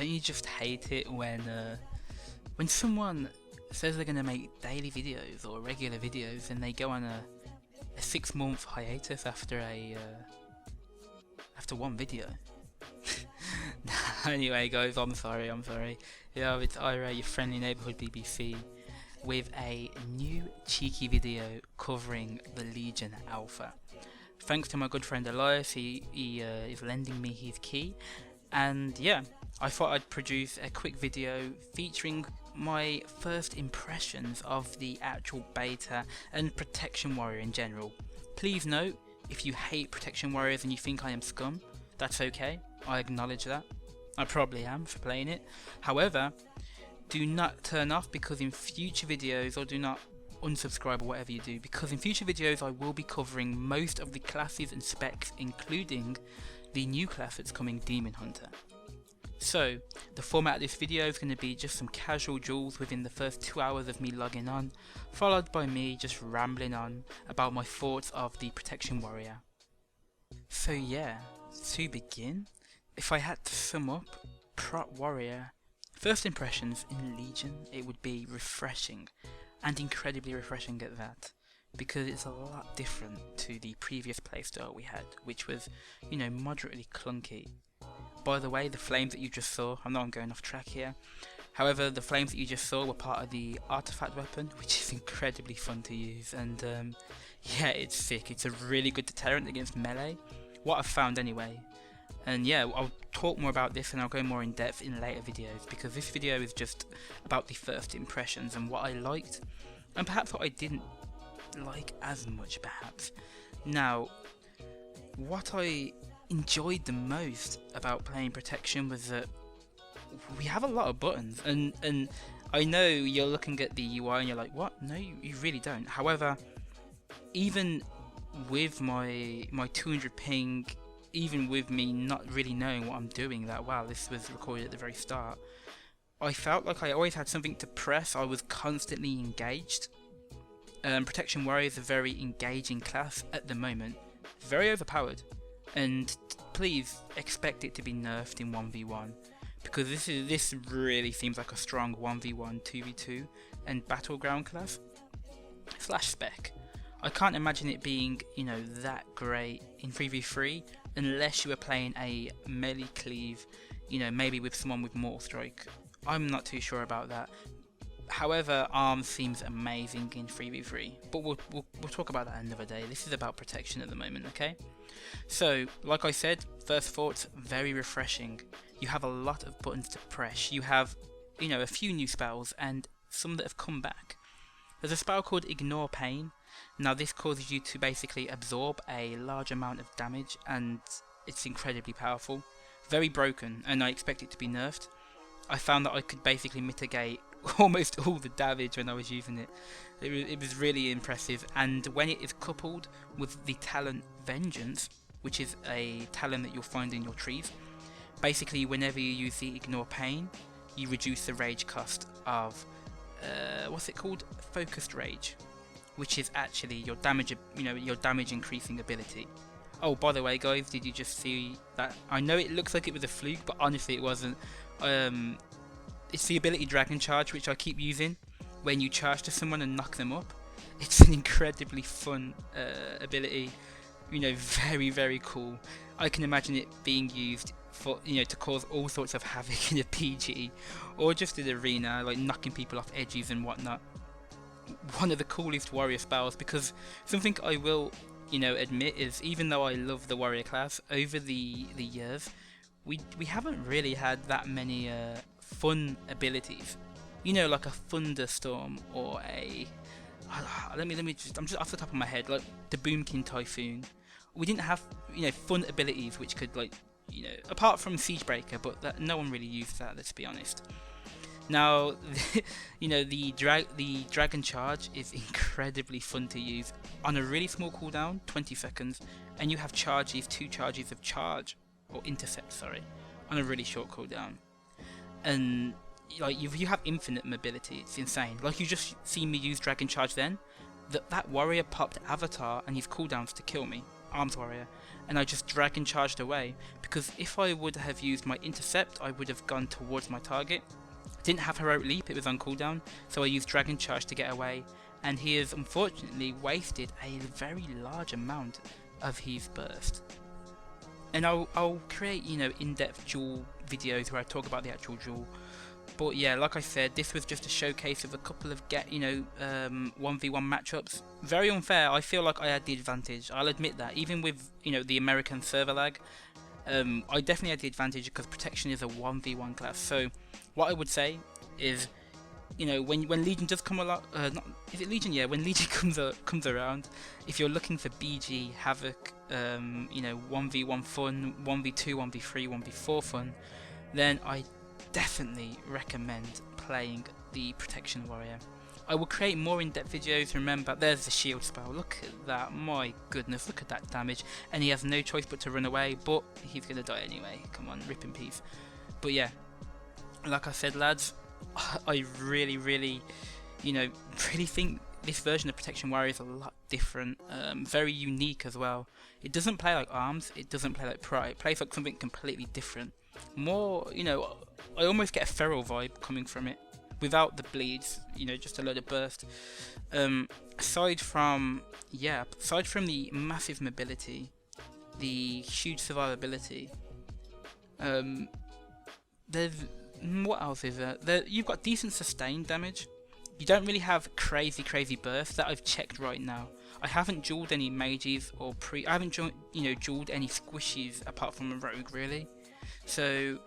don't you just hate it when someone says they're gonna make daily videos or regular videos and they go on a 6 month hiatus after one video? Anyway, guys, I'm sorry. Yeah, it's Ira, your friendly neighborhood BBC, with a new cheeky video covering the Legion Alpha. Thanks to my good friend Elias, he is lending me his key, and yeah, I thought I'd produce a quick video featuring my first impressions of the actual beta and Protection Warrior in general. Please note, if you hate Protection Warriors and you think I am scum, that's okay, I acknowledge that. I probably am for playing it. However, do not turn off because in future videos, or do not unsubscribe or whatever you do, because in future videos I will be covering most of the classes and specs, including the new class that's coming, Demon Hunter. So, the format of this video is going to be just some casual duels within the first 2 hours of me logging on, followed by me just rambling on about my thoughts of the Protection Warrior. So yeah, to begin, if I had to sum up Prot Warrior, first impressions in Legion, it would be refreshing, and incredibly refreshing at that, because it's a lot different to the previous playstyle we had, which was, moderately clunky. By the way, the flames that you just saw, I know I'm going off track here, however, the flames that you just saw were part of the artifact weapon, which is incredibly fun to use, and yeah, it's sick. It's a really good deterrent against melee, what I've found anyway. And yeah, I'll talk more about this and I'll go more in depth in later videos, because this video is just about the first impressions and what I liked, and perhaps what I didn't like as much perhaps. Now, what I enjoyed the most about playing Protection was that we have a lot of buttons, and I know you're looking at the UI and you're like, what? No, you really don't. However, even with my 200 ping, even with me not really knowing what I'm doing that well, this was recorded at the very start, I felt like I always had something to press. I was constantly engaged. Protection Warrior is a very engaging class at the moment, very overpowered, and please expect it to be nerfed in 1v1, because this really seems like a strong 1v1, 2v2 and battleground class slash spec. I can't imagine it being, that great in 3v3 unless you were playing a melee cleave, maybe with someone with Mortal Strike. I'm not too sure about that. However, Arms seems amazing in 3v3, but we'll talk about that another day. This is about Protection at the moment, okay? So, like I said, first thoughts, very refreshing. You have a lot of buttons to press. You have, a few new spells and some that have come back. There's a spell called Ignore Pain. Now this causes you to basically absorb a large amount of damage, and it's incredibly powerful. Very broken, and I expect it to be nerfed. I found that I could basically mitigate almost all the damage when I was using it. It was really impressive, and when it is coupled with the talent Vengeance, which is a talent that you'll find in your trees, basically whenever you use the Ignore Pain, you reduce the rage cost of, what's it called? Focused Rage, which is actually your damage, your damage increasing ability. Oh, by the way, guys, did you just see that? I know it looks like it was a fluke, but honestly it wasn't. It's the ability Dragon Charge, which I keep using when you charge to someone and knock them up. It's an incredibly fun ability, very, very cool. I can imagine it being used for, to cause all sorts of havoc in a PG, or just in arena, like knocking people off edges and whatnot. One of the coolest warrior spells, because something I will, admit is, even though I love the warrior class, over the years, we haven't really had that many fun abilities. Like a thunderstorm or a let me just, I'm just off the top of my head, like the Boomkin Typhoon. We didn't have fun abilities which could, like, apart from Siegebreaker, but that no one really used that, let's be honest. Now, the Dragon Charge is incredibly fun to use on a really small cooldown, 20 seconds, and you have charges, 2 charges of charge, or intercept, sorry, on a really short cooldown. And like you have infinite mobility, it's insane. Like, you just see me use Dragon Charge then, that warrior popped Avatar and his cooldowns to kill me. arms warrior, and I just drag and charged away, because if I would have used my intercept, I would have gone towards my target. Didn't have heroic leap, it was on cooldown, so I used dragon charge to get away, and he has unfortunately wasted a very large amount of his burst. And I'll create, you know, in-depth duel videos where I talk about the actual duel. But yeah, like I said, this was just a showcase of a couple of 1v1 matchups. Very unfair. I feel like I had the advantage. I'll admit that. Even with, you know, the American server lag, I definitely had the advantage because protection is a 1v1 class. So what I would say is, you know, when Legion does come along, is it Legion? Yeah, when Legion comes around, if you're looking for BG, Havoc, you know, 1v1 fun, 1v2, 1v3, 1v4 fun, then I definitely recommend playing the Protection Warrior. I will create more in-depth videos. Remember, there's the shield spell. Look at that, my goodness, look at that damage. And he has no choice but to run away, but he's gonna die anyway. Come on, rip in peace. But yeah, like I said, lads, I really, you know, really think this version of Protection Warrior is a lot different, very unique as well. It doesn't play like ARMS, it doesn't play like Pride, it plays like something completely different. More, you know, I almost get a feral vibe coming from it, without the bleeds, you know, just a load of burst. Aside from the massive mobility, the huge survivability, there's, what else is there? You've got decent sustained damage. You don't really have crazy burst that I've checked right now. I haven't duelled any mages or I haven't duelled any squishies apart from a rogue really. So,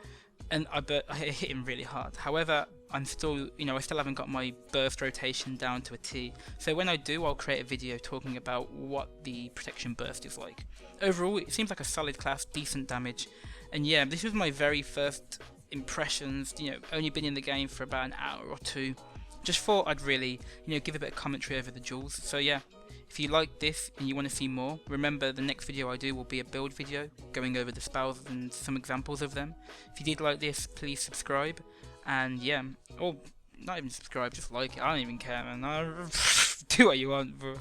and I hit him really hard. However, I'm still, you know, I still haven't got my burst rotation down to a T. So when I do, I'll create a video talking about what the protection burst is like. Overall, it seems like a solid class, decent damage, and yeah, this was my very first impressions. You know, only been in the game for about an hour or two. Just thought I'd really, you know, give a bit of commentary over the duels. So yeah, if you like this and you want to see more, remember the next video I do will be a build video going over the spells and some examples of them. If you did like this, please subscribe, and yeah, or not even subscribe, just like it. I don't even care, man. Do what you want, bro.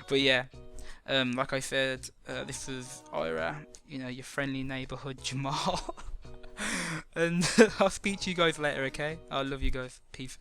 But yeah, like I said, this was Ira, you know, your friendly neighborhood Jamal. And I'll speak to you guys later, okay? I love you guys. Peace.